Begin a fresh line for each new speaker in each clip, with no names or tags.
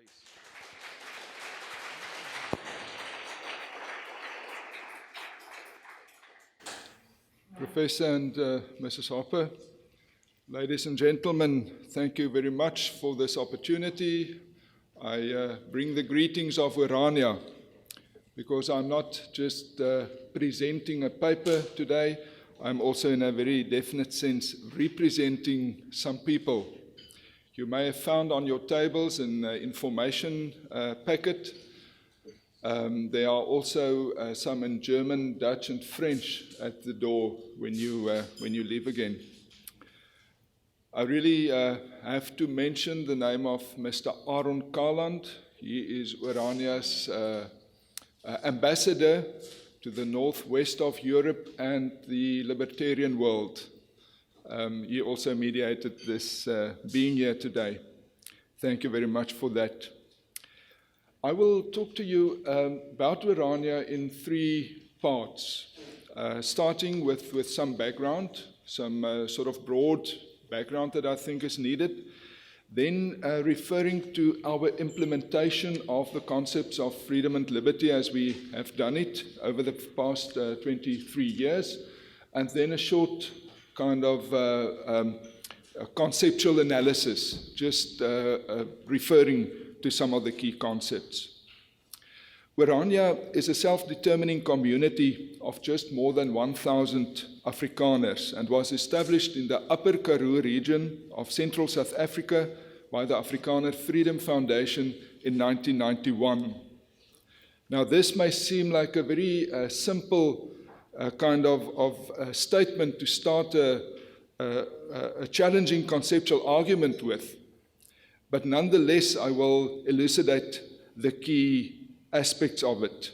Please.
Professor and Mrs. Harper, ladies and gentlemen, thank you very much for this opportunity. I bring the greetings of Orania, because I'm not just presenting a paper today, I'm also in a very definite sense representing some people. You may have found on your tables an information packet. There are also some in German, Dutch and French at the door when you leave again. I really have to mention the name of Mr. Aaron Kaland. He is Orania's ambassador to the northwest of Europe and the libertarian world. He also mediated this being here today. Thank you very much for that. I will talk to you about Orania in three parts, starting with some background, some sort of broad background that I think is needed, then referring to our implementation of the concepts of freedom and liberty as we have done it over the past 23 years, and then a short kind of a conceptual analysis, just referring to some of the key concepts. Orania is a self-determining community of just more than 1,000 Afrikaners and was established in the Upper Karoo region of central South Africa by the Afrikaner Freedom Foundation in 1991. Now, this may seem like a very simple kind of statement to start a challenging conceptual argument with, but nonetheless, I will elucidate the key aspects of it.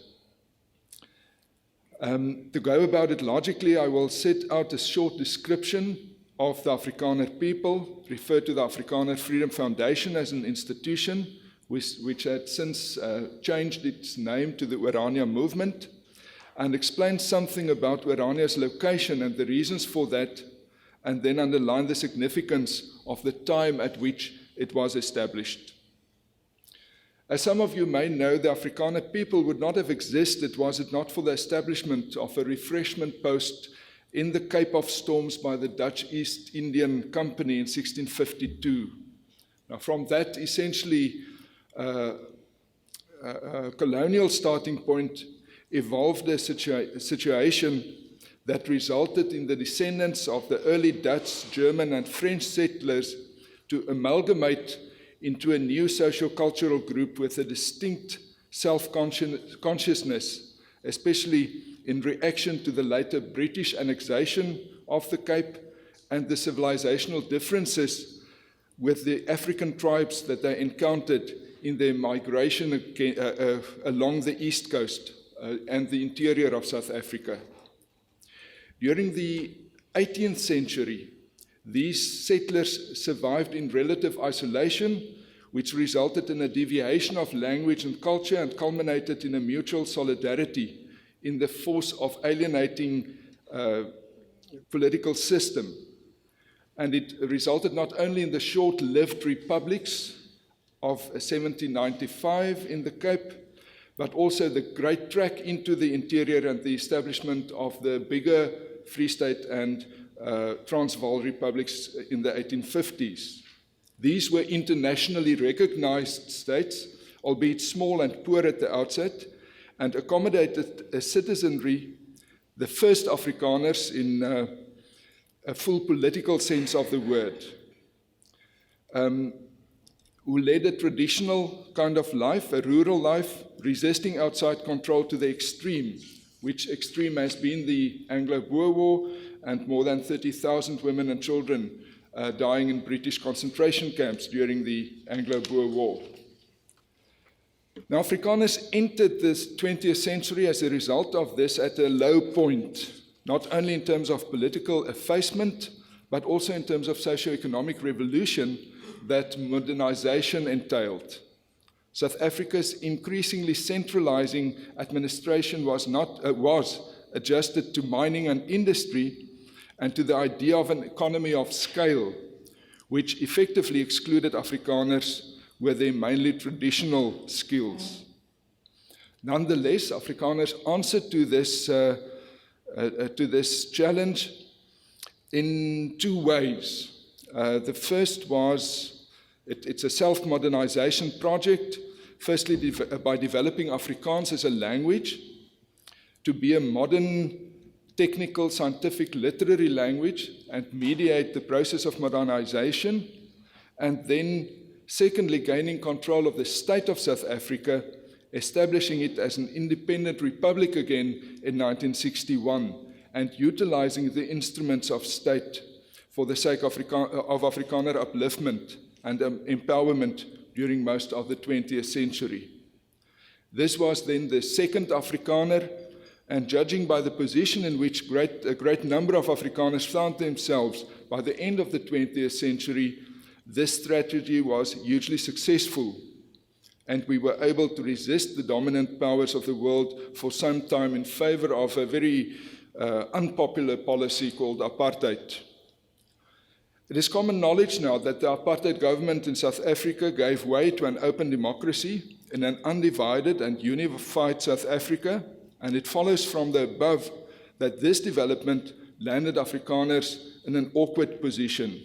To go about it logically, I will set out a short description of the Afrikaner people, refer to the Afrikaner Freedom Foundation as an institution, which had since changed its name to the Orania movement, and explain something about Orania's location and the reasons for that, and then underline the significance of the time at which it was established. As some of you may know, the Afrikaner people would not have existed was it not for the establishment of a refreshment post in the Cape of Storms by the Dutch East Indian Company in 1652. Now, from that essentially colonial starting point evolved a situation that resulted in the descendants of the early Dutch, German and French settlers to amalgamate into a new socio-cultural group with a distinct self-consciousness, especially in reaction to the later British annexation of the Cape and the civilizational differences with the African tribes that they encountered in their migration along the east coast and the interior of South Africa. During the 18th century, these settlers survived in relative isolation, which resulted in a deviation of language and culture and culminated in a mutual solidarity in the force of alienating political system. And it resulted not only in the short-lived republics of 1795 in the Cape, but also the great track into the interior and the establishment of the bigger Free State and Transvaal republics in the 1850s. These were internationally recognized states, albeit small and poor at the outset, and accommodated a citizenry, the first Afrikaners in a full political sense of the word, who led a traditional kind of life, a rural life, resisting outside control to the extreme, which extreme has been the Anglo-Boer War and more than 30,000 women and children dying in British concentration camps during the Anglo-Boer War. Now, Afrikaners entered this 20th century as a result of this at a low point, not only in terms of political effacement, but also in terms of socio-economic revolution that modernization entailed. South Africa's increasingly centralizing administration was adjusted to mining and industry and to the idea of an economy of scale, which effectively excluded Afrikaners with their mainly traditional skills. Nonetheless, Afrikaners answered to this challenge in two ways. The first was, it's a self-modernization project, firstly by developing Afrikaans as a language to be a modern, technical, scientific, literary language and mediate the process of modernization, and then secondly gaining control of the state of South Africa, establishing it as an independent republic again in 1961, and utilizing the instruments of state for the sake of Afrikaner upliftment and empowerment during most of the 20th century. This was then the second Afrikaner, and judging by the position in which a great number of Afrikaners found themselves by the end of the 20th century, this strategy was hugely successful, and we were able to resist the dominant powers of the world for some time in favor of a very unpopular policy called apartheid. It is common knowledge now that the apartheid government in South Africa gave way to an open democracy in an undivided and unified South Africa, and it follows from the above that this development landed Afrikaners in an awkward position.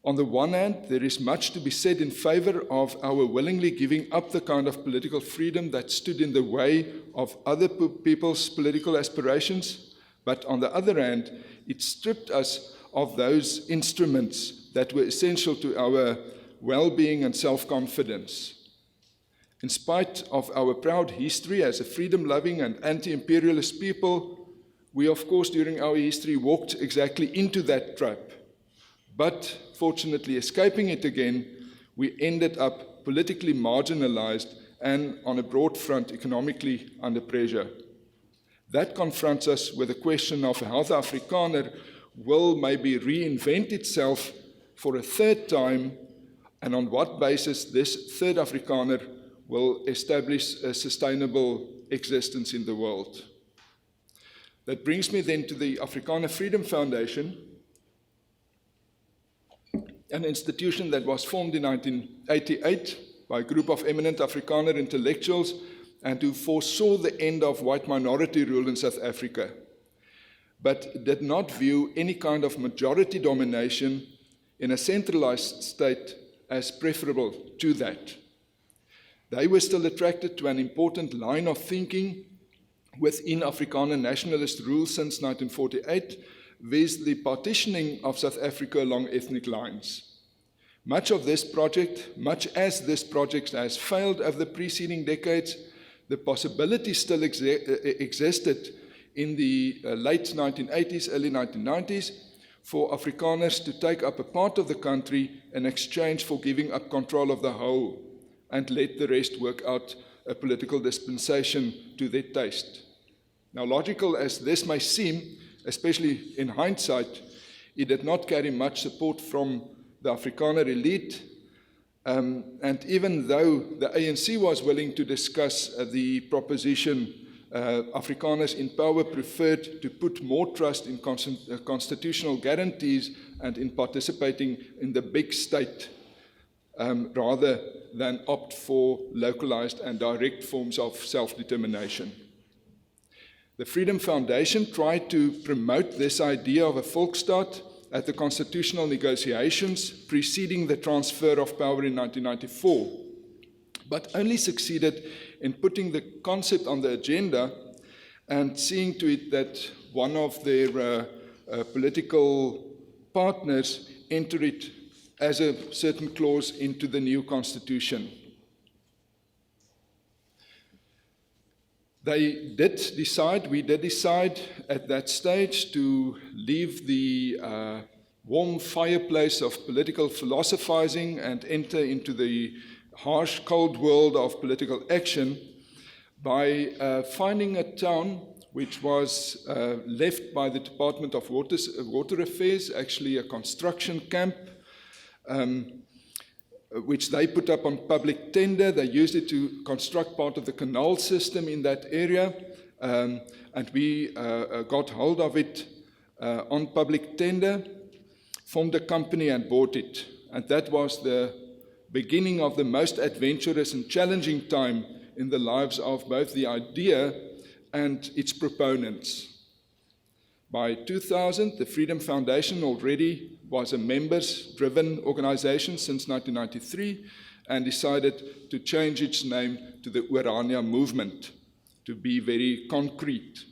On the one hand, there is much to be said in favor of our willingly giving up the kind of political freedom that stood in the way of other people's political aspirations, but on the other hand, it stripped us of those instruments that were essential to our well-being and self-confidence. In spite of our proud history as a freedom-loving and anti-imperialist people, we of course during our history walked exactly into that trap. But fortunately, escaping it again, we ended up politically marginalized and on a broad front economically under pressure. That confronts us with the question of how the Afrikaner will maybe reinvent itself for a third time, and on what basis this third Afrikaner will establish a sustainable existence in the world. That brings me then to the Afrikaner Freedom Foundation, an institution that was formed in 1988 by a group of eminent Afrikaner intellectuals and who foresaw the end of white minority rule in South Africa, but did not view any kind of majority domination in a centralized state as preferable to that. They were still attracted to an important line of thinking within Afrikaner nationalist rule since 1948, with the partitioning of South Africa along ethnic lines. Much as this project has failed over the preceding decades, the possibility still existed in the late 1980s, early 1990s, for Afrikaners to take up a part of the country in exchange for giving up control of the whole and let the rest work out a political dispensation to their taste. Now, logical as this may seem, especially in hindsight, it did not carry much support from the Afrikaner elite, and even though the ANC was willing to discuss the proposition, Afrikaners in power preferred to put more trust in constitutional guarantees and in participating in the big state rather than opt for localized and direct forms of self-determination. The Freedom Foundation tried to promote this idea of a Volksstaat at the constitutional negotiations preceding the transfer of power in 1994, but only succeeded in putting the concept on the agenda and seeing to it that one of their political partners entered it as a certain clause into the new constitution. We did decide at that stage to leave the warm fireplace of political philosophizing and enter into the harsh, cold world of political action by finding a town which was left by the Department of Water Affairs, actually a construction camp, which they put up on public tender. They used it to construct part of the canal system in that area, and we got hold of it on public tender, formed a company and bought it. And that was the beginning of the most adventurous and challenging time in the lives of both the idea and its proponents. By 2000, the Freedom Foundation already was a members-driven organization since 1993 and decided to change its name to the Orania movement, to be very concrete.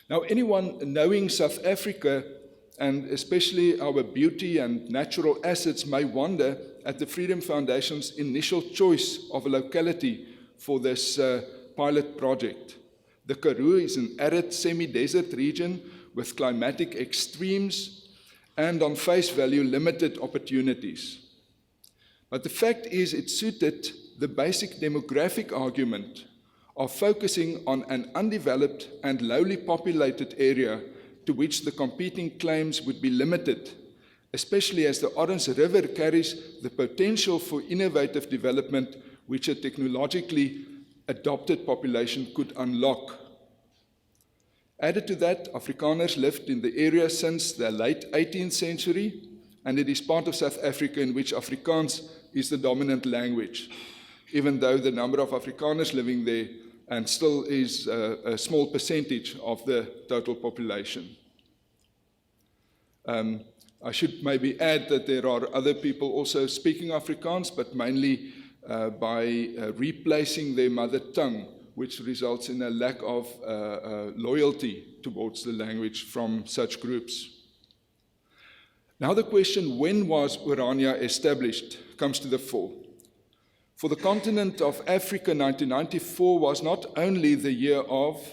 Now, anyone knowing South Africa, and especially our beauty and natural assets, may wonder at the Freedom Foundation's initial choice of a locality for this pilot project. The Karoo is an arid semi-desert region with climatic extremes and, on face value, limited opportunities. But the fact is, it suited the basic demographic argument of focusing on an undeveloped and lowly populated area to which the competing claims would be limited, especially as the Orange River carries the potential for innovative development which a technologically adopted population could unlock. Added to that, Afrikaners lived in the area since the late 18th century, and it is part of South Africa in which Afrikaans is the dominant language, even though the number of Afrikaners living there and still is a small percentage of the total population. I should maybe add that there are other people also speaking Afrikaans, but mainly by replacing their mother tongue, which results in a lack of loyalty towards the language from such groups. Now the question, when was Orania established, comes to the fore. For the continent of Africa, 1994 was not only the year of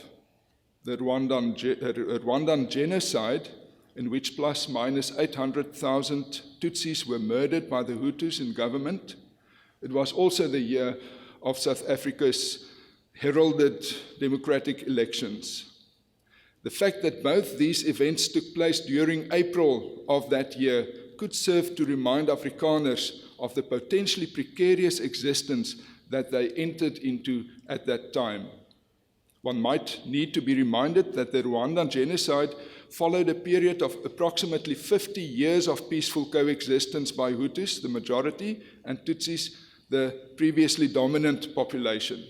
the Rwandan genocide, in which plus minus 800,000 Tutsis were murdered by the Hutus in government. It was also the year of South Africa's heralded democratic elections. The fact that both these events took place during April of that year could serve to remind Afrikaners of the potentially precarious existence that they entered into at that time. One might need to be reminded that the Rwandan genocide followed a period of approximately 50 years of peaceful coexistence by Hutus, the majority, and Tutsis, the previously dominant population.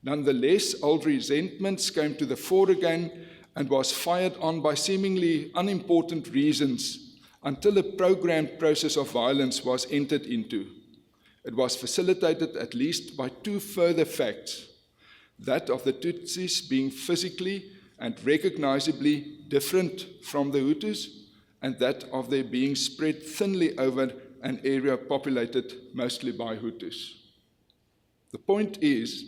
Nonetheless, old resentments came to the fore again and was fired on by seemingly unimportant reasons until a programmed process of violence was entered into. It was facilitated at least by two further facts: that of the Tutsis being physically and recognizably different from the Hutus, and that of their being spread thinly over an area populated mostly by Hutus. The point is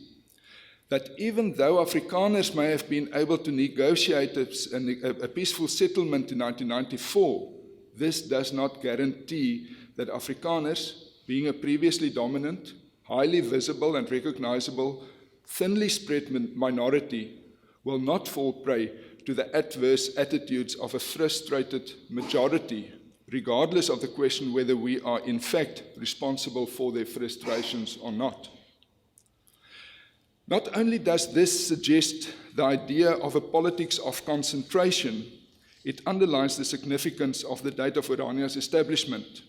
that even though Afrikaners may have been able to negotiate a peaceful settlement in 1994, this does not guarantee that Afrikaners, being a previously dominant, highly visible and recognizable, thinly spread minority, will not fall prey to the adverse attitudes of a frustrated majority, regardless of the question whether we are in fact responsible for their frustrations or not. Not only does this suggest the idea of a politics of concentration, it underlines the significance of the date of Orania's establishment.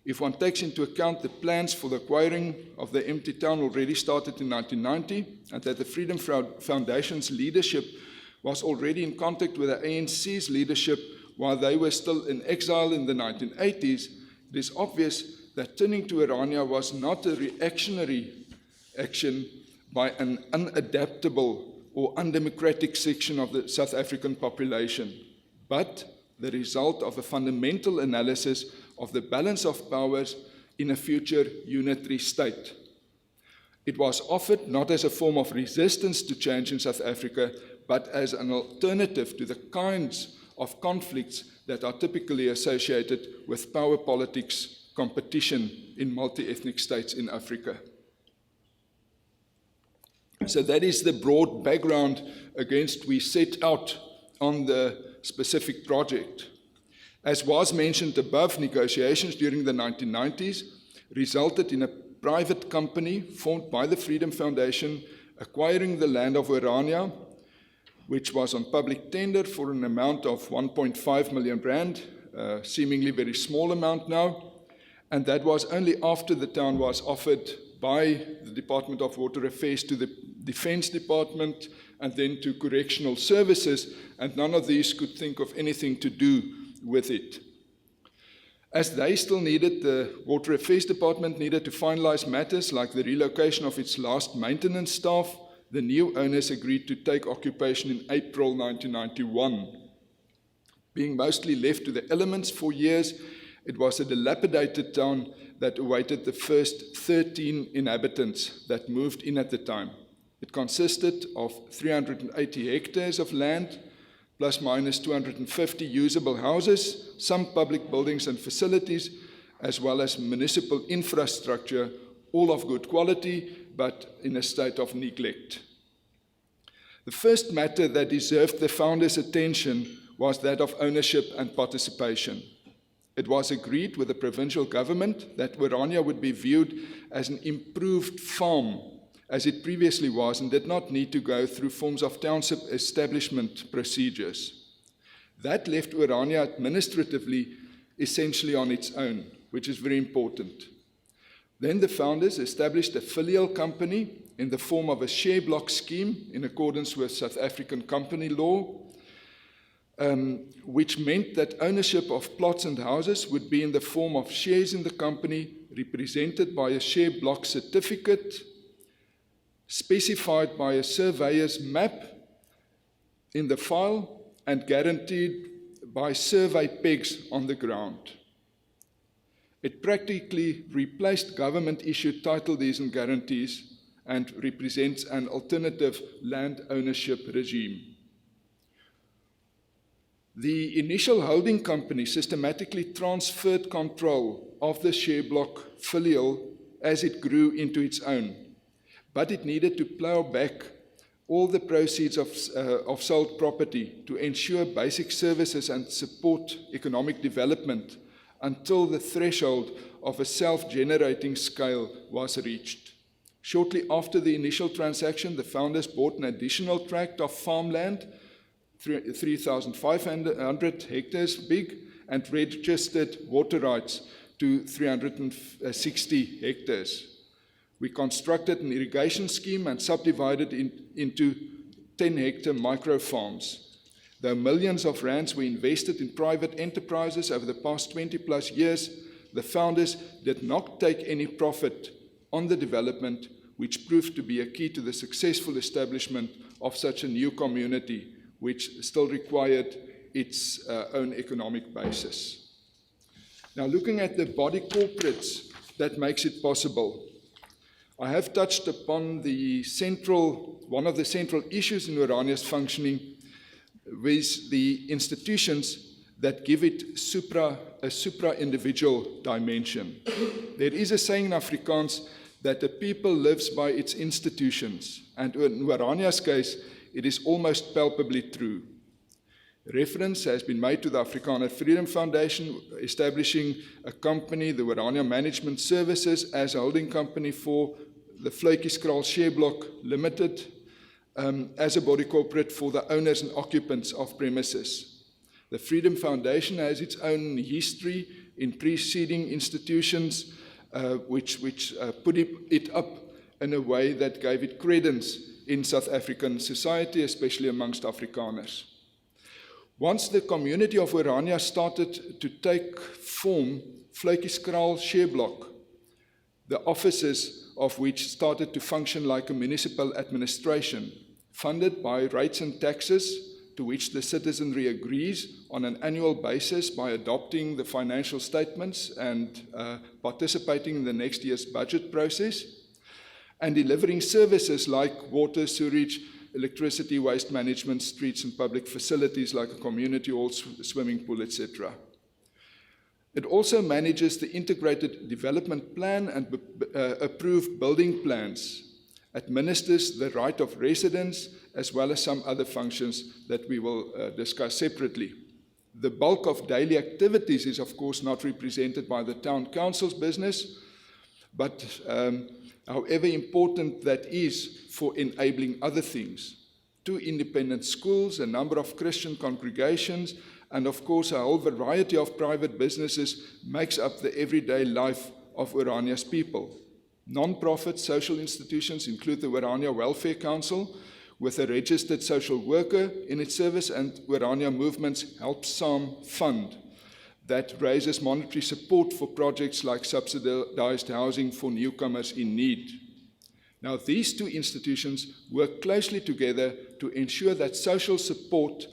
If one takes into account the plans for the acquiring of the empty town already started in 1990, and that the Freedom Foundation's leadership was already in contact with the ANC's leadership while they were still in exile in the 1980s, it is obvious that turning to Orania was not a reactionary action by an unadaptable or undemocratic section of the South African population, but the result of a fundamental analysis of the balance of powers in a future unitary state. It was offered not as a form of resistance to change in South Africa, but as an alternative to the kinds of conflicts that are typically associated with power politics competition in multi-ethnic states in Africa. So that is the broad background against we set out on the specific project. As was mentioned above, negotiations during the 1990s resulted in a private company formed by the Freedom Foundation acquiring the land of Orania, which was on public tender for an amount of 1.5 million rand, seemingly very small amount now, And that was only after the town was offered by the Department of Water Affairs to the Defense Department and then to Correctional Services, and none of these could think of anything to do with it. As they still needed, the Water Affairs Department needed to finalize matters like the relocation of its last maintenance staff, the new owners agreed to take occupation in April 1991. Being mostly left to the elements for years, it was a dilapidated town that awaited the first 13 inhabitants that moved in at the time. It consisted of 380 hectares of land, plus minus 250 usable houses, some public buildings and facilities, as well as municipal infrastructure, all of good quality, but in a state of neglect. The first matter that deserved the founders' attention was that of ownership and participation. It was agreed with the provincial government that Orania would be viewed as an improved farm, as it previously was, and did not need to go through forms of township establishment procedures. That left Orania administratively essentially on its own, which is very important. Then the founders established a filial company in the form of a share block scheme in accordance with South African company law, which meant that ownership of plots and houses would be in the form of shares in the company, represented by a share block certificate, specified by a surveyor's map in the file, and guaranteed by survey pegs on the ground. It practically replaced government-issued title deeds and guarantees and represents an alternative land ownership regime. The initial holding company systematically transferred control of the share block filial as it grew into its own, but it needed to plow back all the proceeds of sold property to ensure basic services and support economic development until the threshold of a self-generating scale was reached. Shortly after the initial transaction, the founders bought an additional tract of farmland, 3,500 hectares big, and registered water rights to 360 hectares. We constructed an irrigation scheme and subdivided into 10-hectare micro farms. Though millions of rands were invested in private enterprises over the past 20-plus years, the founders did not take any profit on the development, which proved to be a key to the successful establishment of such a new community, which still required its own economic basis. Now, looking at the body corporates that makes it possible, I have touched upon one of the central issues in Orania's functioning with the institutions that give it a supra-individual dimension. There is a saying in Afrikaans that a people lives by its institutions, and in Orania's case, it is almost palpably true. Reference has been made to the Afrikaner Freedom Foundation, establishing a company, the Orania Management Services, as a holding company for the Vletjieskraal Share Block Limited, as a body corporate for the owners and occupants of premises. The Freedom Foundation has its own history in preceding institutions, which put it up in a way that gave it credence in South African society, especially amongst Afrikaners. Once the community of Orania started to take form, Vletjieskraal Share Block, the offices of which started to function like a municipal administration, funded by rates and taxes, to which the citizenry agrees on an annual basis by adopting the financial statements and participating in the next year's budget process, and delivering services like water, sewage, electricity, waste management, streets and public facilities like a community hall, swimming pool, etc. It also manages the integrated development plan and approved building plans, administers the right of residence, as well as some other functions that we will discuss separately. The bulk of daily activities is, of course, not represented by the town council's business, but however important that is for enabling other things. 2 independent schools, a number of Christian congregations, And of course, a whole variety of private businesses makes up the everyday life of Orania's people. Non-profit social institutions include the Orania Welfare Council, with a registered social worker in its service, and Orania Movement's Help Psalm Fund that raises monetary support for projects like subsidized housing for newcomers in need. Now, these two institutions work closely together to ensure that social support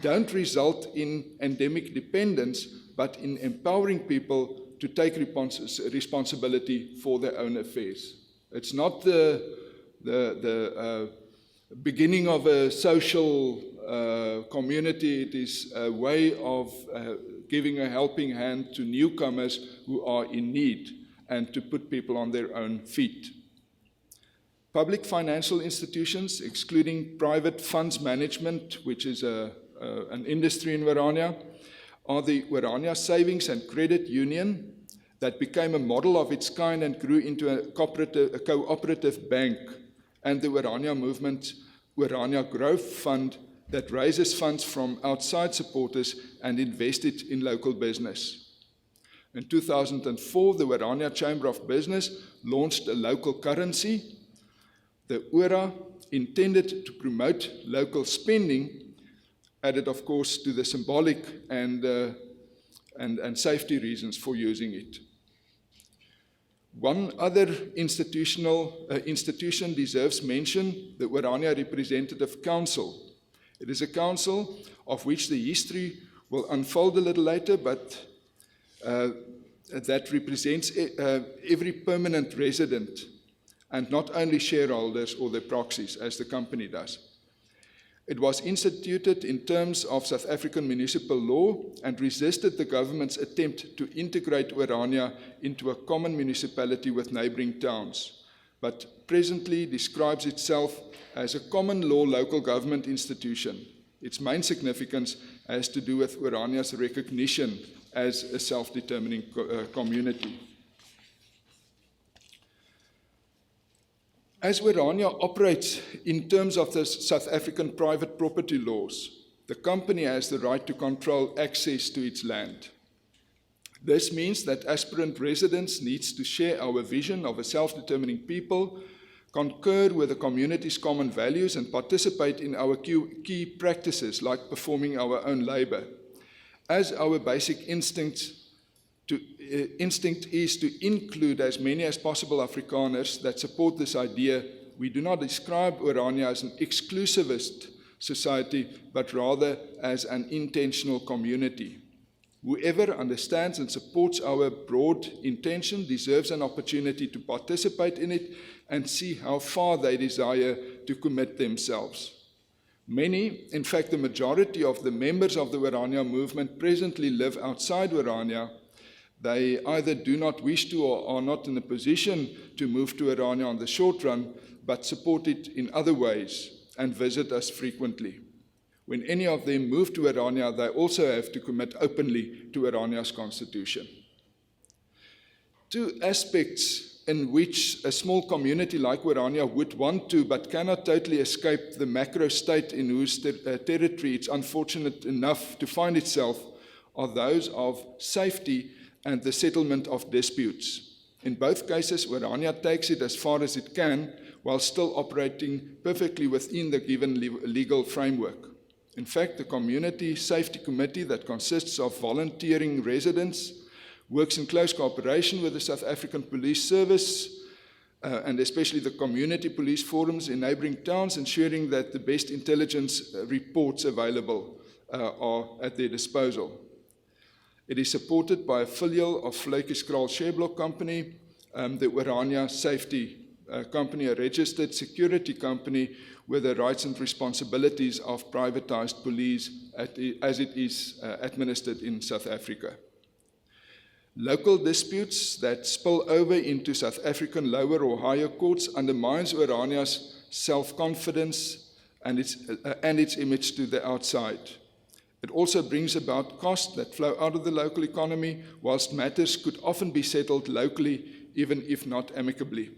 don't result in endemic dependence, but in empowering people to take responsibility for their own affairs. It's not the beginning of a social community. It is a way of giving a helping hand to newcomers who are in need and to put people on their own feet. Public financial institutions, excluding private funds management, which is an industry in Orania, are the Orania Savings and Credit Union that became a model of its kind and grew into a cooperative bank, and the Orania Movement's Orania Growth Fund that raises funds from outside supporters and invests it in local business. In 2004, the Orania Chamber of Business launched a local currency. The ORA, intended to promote local spending, added, of course, to the symbolic and safety reasons for using it. One other institution deserves mention, the Orania Representative Council. It is a council of which the history will unfold a little later, but that represents every permanent resident and not only shareholders or their proxies, as the company does. It was instituted in terms of South African municipal law and resisted the government's attempt to integrate Orania into a common municipality with neighboring towns, but presently describes itself as a common law local government institution. Its main significance has to do with Orania's recognition as a self-determining community. As Orania operates in terms of the South African private property laws, the company has the right to control access to its land. This means that aspirant residents need to share our vision of a self-determining people, concur with the community's common values, and participate in our key practices like performing our own labor. As our basic instinct is to include as many as possible Afrikaners that support this idea, we do not describe Orania as an exclusivist society, but rather as an intentional community. Whoever understands and supports our broad intention deserves an opportunity to participate in it and see how far they desire to commit themselves. Many, in fact the majority of the members of the Orania movement presently live outside Orania. They either do not wish to or are not in a position to move to Orania on the short run, but support it in other ways and visit us frequently. When any of them move to Orania, they also have to commit openly to Orania's constitution. Two aspects in which a small community like Orania would want to, but cannot totally escape the macro state in whose territory it's unfortunate enough to find itself, are those of safety and the settlement of disputes. In both cases, Orania takes it as far as it can, while still operating perfectly within the given legal framework. In fact, the Community Safety Committee that consists of volunteering residents works in close cooperation with the South African Police Service and especially the community police forums in neighboring towns, ensuring that the best intelligence reports available are at their disposal. It is supported by a filial of Vleukies Kraal Shareblock Company, the Orania Safety Company, a registered security company with the rights and responsibilities of privatized police as it is administered in South Africa. Local disputes that spill over into South African lower or higher courts undermines Orania's self-confidence and its image to the outside. It also brings about costs that flow out of the local economy, whilst matters could often be settled locally, even if not amicably.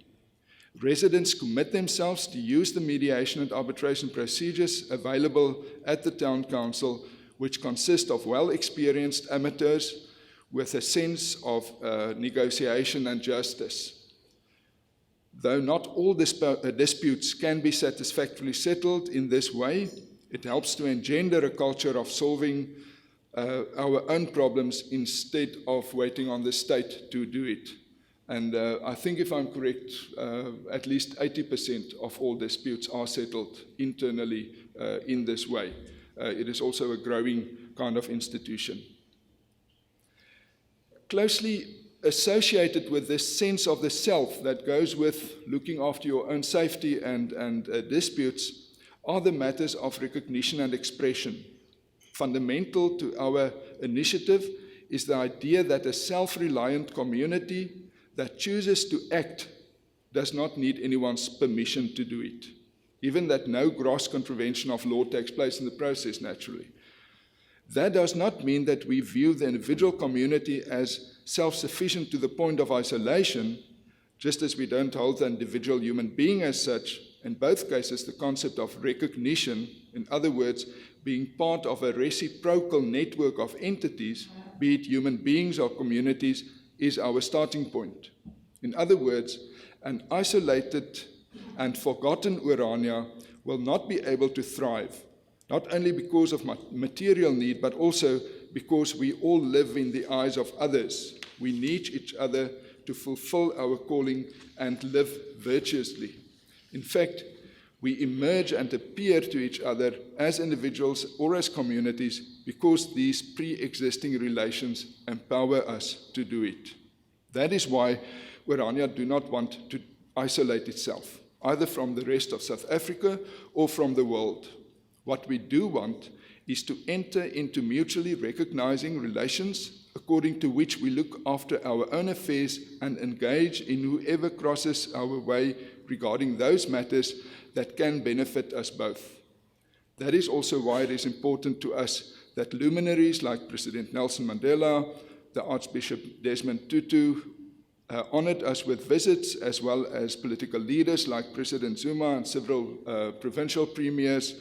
Residents commit themselves to use the mediation and arbitration procedures available at the Town Council, which consist of well-experienced amateurs with a sense of negotiation and justice. Though not all disputes can be satisfactorily settled in this way, it helps to engender a culture of solving our own problems instead of waiting on the state to do it. And I think, if I'm correct, at least 80% of all disputes are settled internally in this way. It is also a growing kind of institution. Closely associated with this sense of the self that goes with looking after your own safety and disputes are the matters of recognition and expression. Fundamental to our initiative is the idea that a self-reliant community that chooses to act does not need anyone's permission to do it, even that no gross contravention of law takes place in the process, naturally. That does not mean that we view the individual community as self-sufficient to the point of isolation, just as we don't hold the individual human being as such. In both cases, the concept of recognition, in other words, being part of a reciprocal network of entities, be it human beings or communities, is our starting point. In other words, an isolated and forgotten Orania will not be able to thrive, not only because of material need, but also because we all live in the eyes of others. We need each other to fulfill our calling and live virtuously. In fact, we emerge and appear to each other as individuals or as communities because these pre-existing relations empower us to do it. That is why Orania do not want to isolate itself, either from the rest of South Africa or from the world. What we do want is to enter into mutually recognizing relations according to which we look after our own affairs and engage in whoever crosses our way regarding those matters that can benefit us both. That is also why it is important to us that luminaries like President Nelson Mandela, the Archbishop Desmond Tutu, honored us with visits, as well as political leaders like President Zuma and several provincial premiers,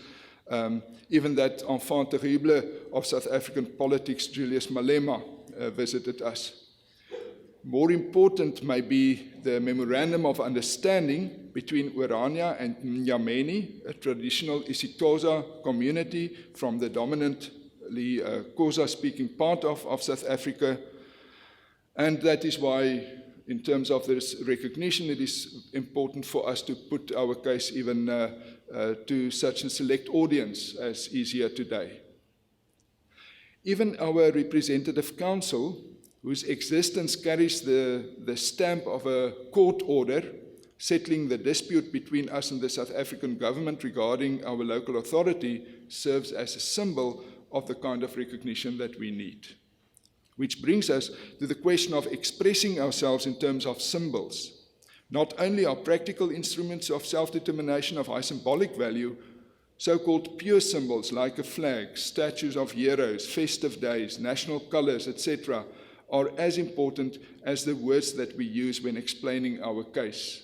even that enfant terrible of South African politics, Julius Malema, visited us. More important may be the Memorandum of Understanding between Orania and Nyameni, a traditional isiXhosa community from the dominantly Xhosa-speaking part of South Africa. And that is why, in terms of this recognition, it is important for us to put our case even to such a select audience as is here today. Even our representative council, whose existence carries the stamp of a court order settling the dispute between us and the South African government regarding our local authority, serves as a symbol of the kind of recognition that we need. Which brings us to the question of expressing ourselves in terms of symbols. Not only are practical instruments of self-determination of high symbolic value, so-called pure symbols like a flag, statues of heroes, festive days, national colors, etc., are as important as the words that we use when explaining our case.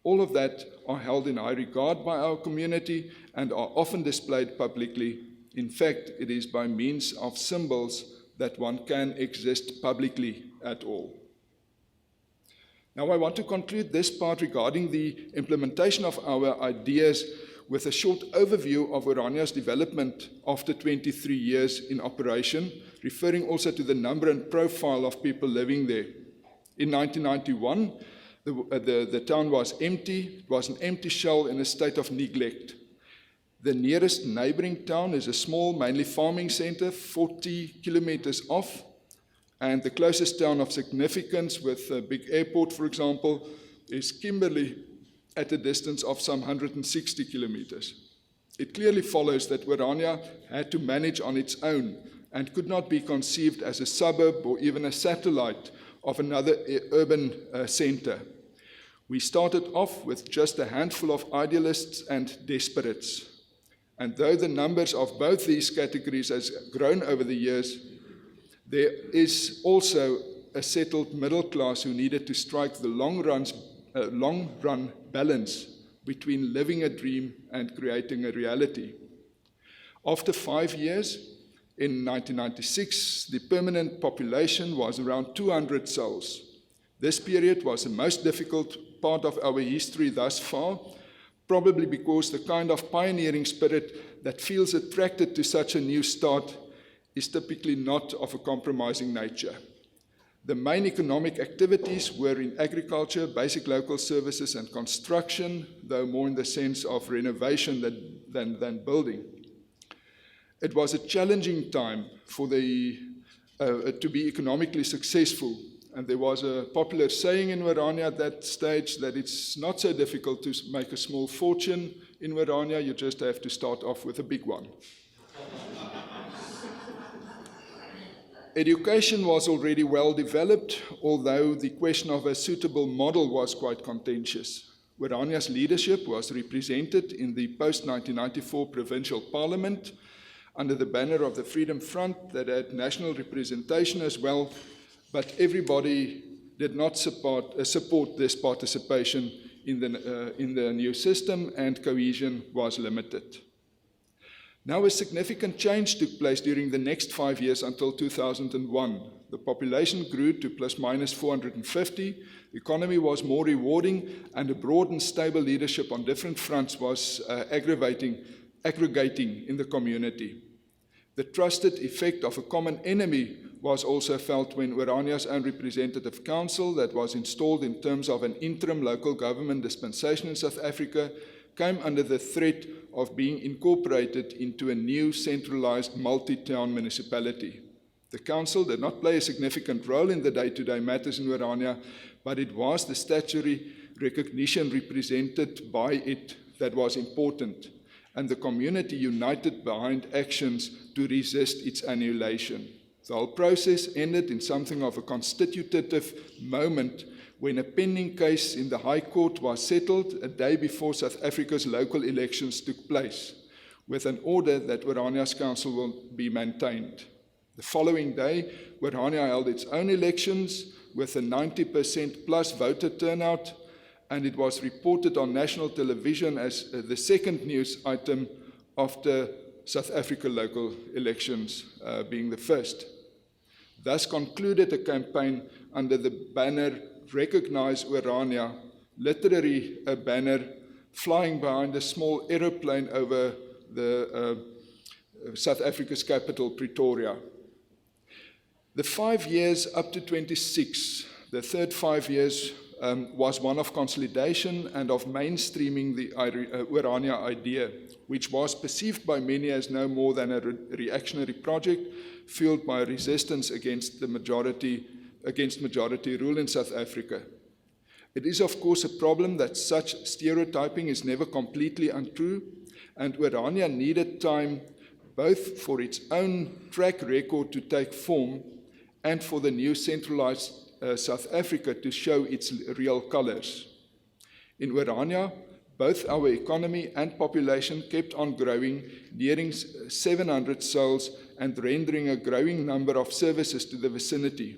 All of that are held in high regard by our community and are often displayed publicly. In fact, it is by means of symbols that one can exist publicly at all. Now, I want to conclude this part regarding the implementation of our ideas with a short overview of Orania's development after 23 years in operation, referring also to the number and profile of people living there. In 1991, the town was empty. It was an empty shell in a state of neglect. The nearest neighboring town is a small, mainly farming center, 40 kilometers off, and the closest town of significance with a big airport, for example, is Kimberley, at a distance of some 160 kilometers. It clearly follows that Orania had to manage on its own and could not be conceived as a suburb or even a satellite of another urban center. We started off with just a handful of idealists and desperates. And though the numbers of both these categories has grown over the years, there is also a settled middle class who needed to strike the long-run balance between living a dream and creating a reality. After 5 years, In 1996, the permanent population was around 200 souls. This period was the most difficult part of our history thus far, probably because the kind of pioneering spirit that feels attracted to such a new start is typically not of a compromising nature. The main economic activities were in agriculture, basic local services, and construction, though more in the sense of renovation than building. It was a challenging time for to be economically successful, and there was a popular saying in Orania at that stage that it's not so difficult to make a small fortune in Orania, you just have to start off with a big one. Education was already well developed, although the question of a suitable model was quite contentious. Orania's leadership was represented in the post-1994 provincial parliament under the banner of the Freedom Front that had national representation as well, but everybody did not support this participation in the new system, and cohesion was limited. Now a significant change took place during the next 5 years until 2001. The population grew to plus minus 450, the economy was more rewarding, and a broad and stable leadership on different fronts was aggregating in the community. The trusted effect of a common enemy was also felt when Orania's own representative council, that was installed in terms of an interim local government dispensation in South Africa, came under the threat of being incorporated into a new centralized multi-town municipality. The council did not play a significant role in the day-to-day matters in Orania, but it was the statutory recognition represented by it that was important, and the community united behind actions to resist its annihilation. The whole process ended in something of a constitutive moment when a pending case in the High Court was settled a day before South Africa's local elections took place, with an order that Orania's council will be maintained. The following day, Orania held its own elections with a 90% plus voter turnout, and it was reported on national television as the second news item after South Africa local elections being the first. Thus concluded a campaign under the banner Recognize Orania, literally a banner flying behind a small aeroplane over South Africa's capital, Pretoria. The 5 years up to 26, the third 5 years, was one of consolidation and of mainstreaming the Orania idea, which was perceived by many as no more than a reactionary project fueled by resistance against majority rule in South Africa. It is, of course, a problem that such stereotyping is never completely untrue, and Orania needed time both for its own track record to take form and for the new centralized South Africa to show its real colors. In Orania, both our economy and population kept on growing, nearing 700 souls and rendering a growing number of services to the vicinity.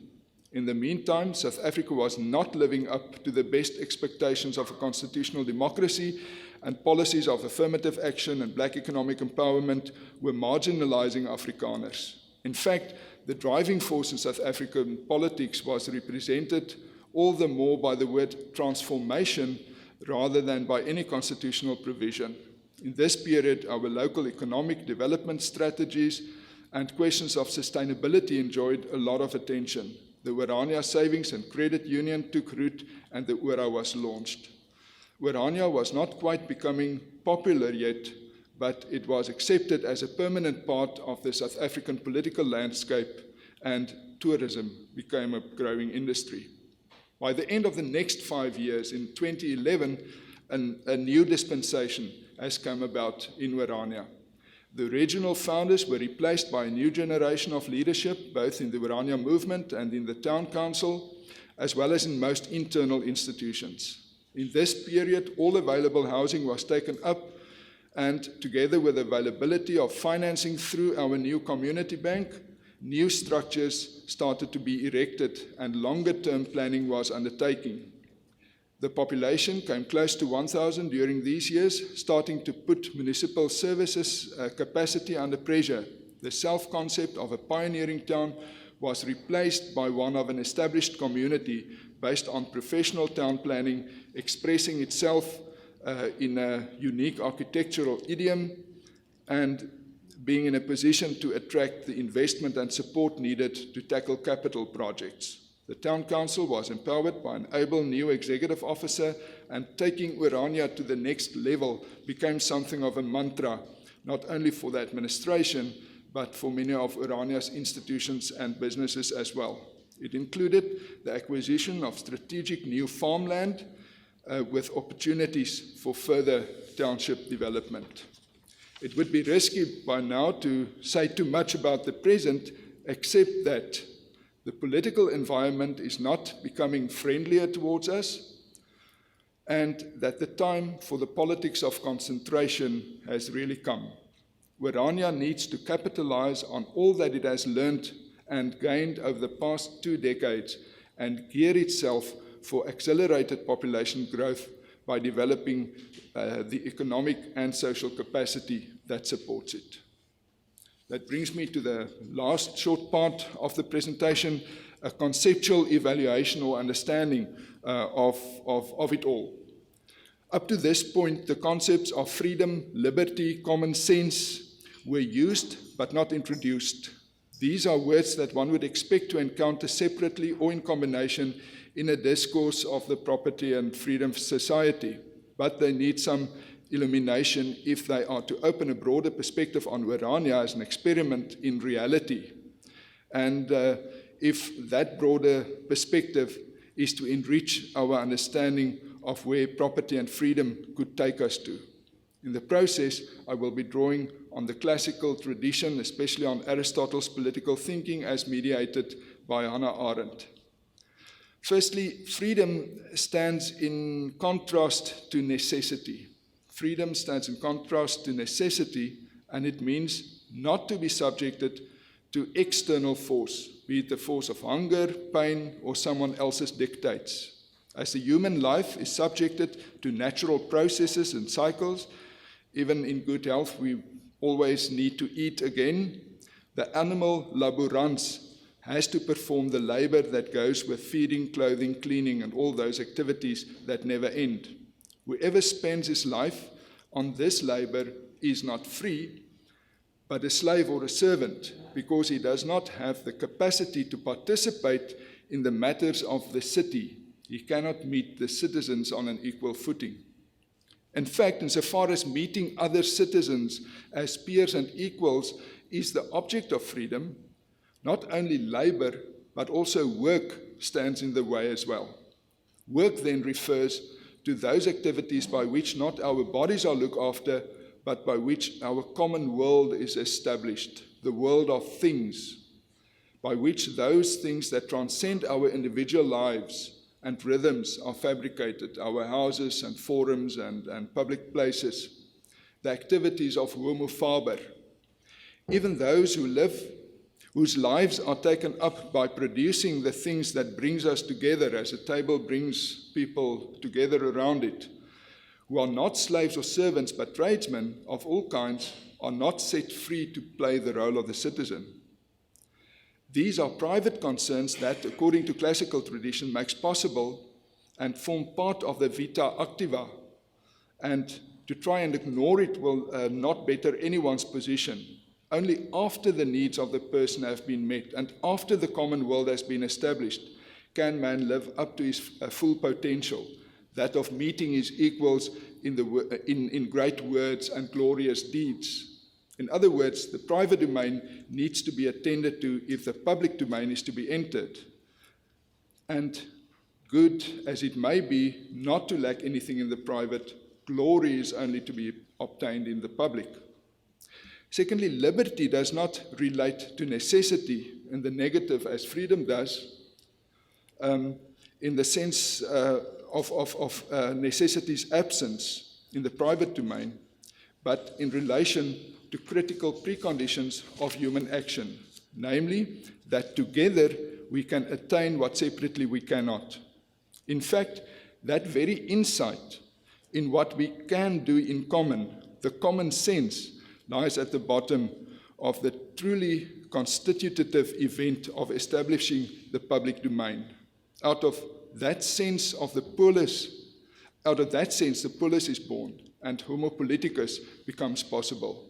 In the meantime, South Africa was not living up to the best expectations of a constitutional democracy, and policies of affirmative action and black economic empowerment were marginalizing Afrikaners. In fact, the driving force in South African politics was represented all the more by the word transformation rather than by any constitutional provision. In this period, our local economic development strategies and questions of sustainability enjoyed a lot of attention. The Orania Savings and Credit Union took root and the ORA was launched. Orania was not quite becoming popular yet, but it was accepted as a permanent part of the South African political landscape, and tourism became a growing industry. By the end of the next 5 years, in 2011, a new dispensation has come about in Orania. The regional founders were replaced by a new generation of leadership, both in the Orania movement and in the town council, as well as in most internal institutions. In this period, all available housing was taken up, and together with availability of financing through our new community bank, new structures started to be erected and longer-term planning was undertaken. The population came close to 1,000 during these years, starting to put municipal services capacity under pressure. The self-concept of a pioneering town was replaced by one of an established community based on professional town planning, expressing itself in a unique architectural idiom and being in a position to attract the investment and support needed to tackle capital projects. The town council was empowered by an able new executive officer, and taking Orania to the next level became something of a mantra, not only for the administration, but for many of Orania's institutions and businesses as well. It included the acquisition of strategic new farmland with opportunities for further township development. It would be risky by now to say too much about the present, except that the political environment is not becoming friendlier towards us, and that the time for the politics of concentration has really come. Orania needs to capitalize on all that it has learned and gained over the past 2 decades and gear itself for accelerated population growth by developing the economic and social capacity that supports it. That brings me to the last short part of the presentation, a conceptual evaluation or understanding of it all. Up to this point, the concepts of freedom, liberty, common sense were used but not introduced. These are words that one would expect to encounter separately or in combination in a discourse of the property and freedom society, but they need some illumination if they are to open a broader perspective on Orania as an experiment in reality, and if that broader perspective is to enrich our understanding of where property and freedom could take us to. In the process, I will be drawing on the classical tradition, especially on Aristotle's political thinking as mediated by Hannah Arendt. Firstly, freedom stands in contrast to necessity. Freedom stands in contrast to necessity, and it means not to be subjected to external force, be it the force of hunger, pain, or someone else's dictates. As the human life is subjected to natural processes and cycles, even in good health, we always need to eat again. The animal laborans has to perform the labor that goes with feeding, clothing, cleaning, and all those activities that never end. Whoever spends his life on this labor is not free, but a slave or a servant, because he does not have the capacity to participate in the matters of the city. He cannot meet the citizens on an equal footing. In fact, insofar as meeting other citizens as peers and equals is the object of freedom, not only labor, but also work stands in the way as well. Work then refers to those activities by which not our bodies are looked after, but by which our common world is established, the world of things, by which those things that transcend our individual lives and rhythms are fabricated, our houses and forums and public places, the activities of homo faber. Even those whose lives are taken up by producing the things that brings us together, as a table brings people together around it, who are not slaves or servants but tradesmen of all kinds, are not set free to play the role of the citizen. These are private concerns that, according to classical tradition, makes possible and form part of the vita activa, and to try and ignore it will not better anyone's position. Only after the needs of the person have been met and after the common world has been established can man live up to his full potential, that of meeting his equals in great words and glorious deeds. In other words, the private domain needs to be attended to if the public domain is to be entered. And good as it may be not to lack anything in the private, glory is only to be obtained in the public. Secondly, liberty does not relate to necessity in the negative as freedom does, in the sense of necessity's absence in the private domain, but in relation to critical preconditions of human action, namely that together we can attain what separately we cannot. In fact, that very insight in what we can do in common, the common sense, lies at the bottom of the truly constitutive event of establishing the public domain. Out of that sense, the polis is born, and homo politicus becomes possible.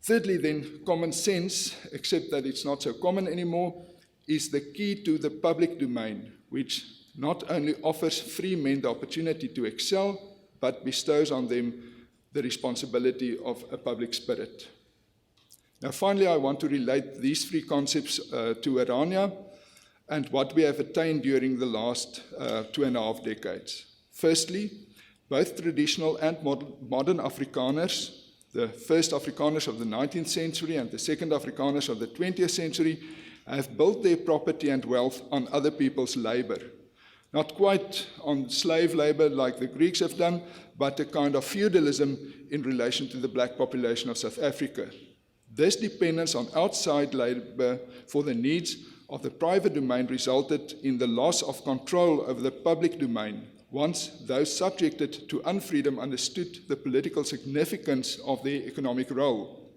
Thirdly, then, common sense, except that it's not so common anymore, is the key to the public domain, which not only offers free men the opportunity to excel, but bestows on them the responsibility of a public spirit. Now, finally, I want to relate these three concepts to Orania and what we have attained during the last 2.5 decades. Firstly, both traditional and modern Afrikaners, the first Afrikaners of the 19th century and the second Afrikaners of the 20th century, have built their property and wealth on other people's labor. Not quite on slave labor like the Greeks have done, but a kind of feudalism in relation to the black population of South Africa. This dependence on outside labor for the needs of the private domain resulted in the loss of control over the public domain, once those subjected to unfreedom understood the political significance of their economic role.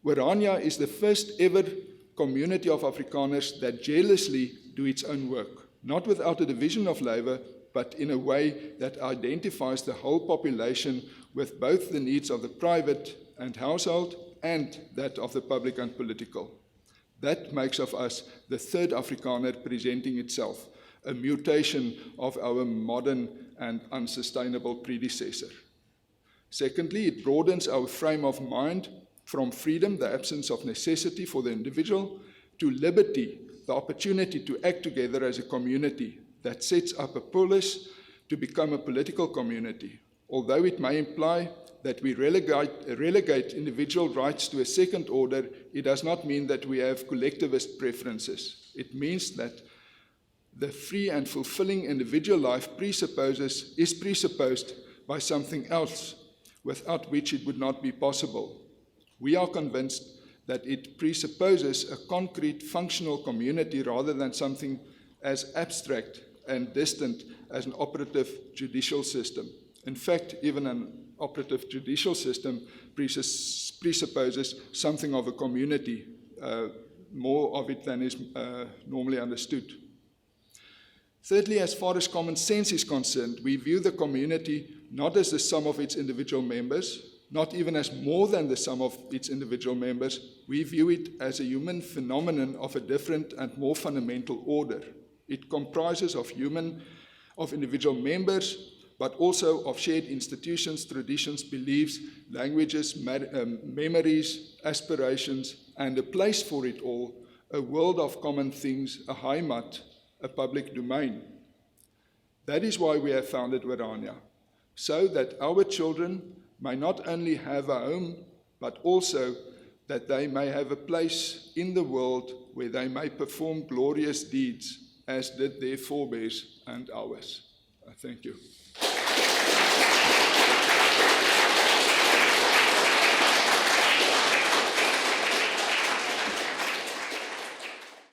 Orania is the first ever community of Afrikaners that jealously do its own work, not without a division of labor, but in a way that identifies the whole population with both the needs of the private and household and that of the public and political. That makes of us the third Afrikaner presenting itself, a mutation of our modern and unsustainable predecessor. Secondly, it broadens our frame of mind from freedom, the absence of necessity for the individual, to liberty, the opportunity to act together as a community that sets up a polis to become a political community. Although it may imply that we relegate individual rights to a second order, it does not mean that we have collectivist preferences. It means that the free and fulfilling individual life is presupposed by something else, without which it would not be possible. We are convinced that it presupposes a concrete, functional community rather than something as abstract and distant as an operative judicial system. In fact, even an operative judicial system presupposes something of a community, more of it than is normally understood. Thirdly, as far as common sense is concerned, we view the community not as the sum of its individual members, not even as more than the sum of its individual members. We view it as a human phenomenon of a different and more fundamental order. It comprises of individual members, but also of shared institutions, traditions, beliefs, languages, memories, aspirations, and a place for it all, a world of common things, a heimat, a public domain. That is why we have founded Orania, so that our children may not only have a home, but also that they may have a place in the world where they may perform glorious deeds, as did their forebears and ours. Thank you.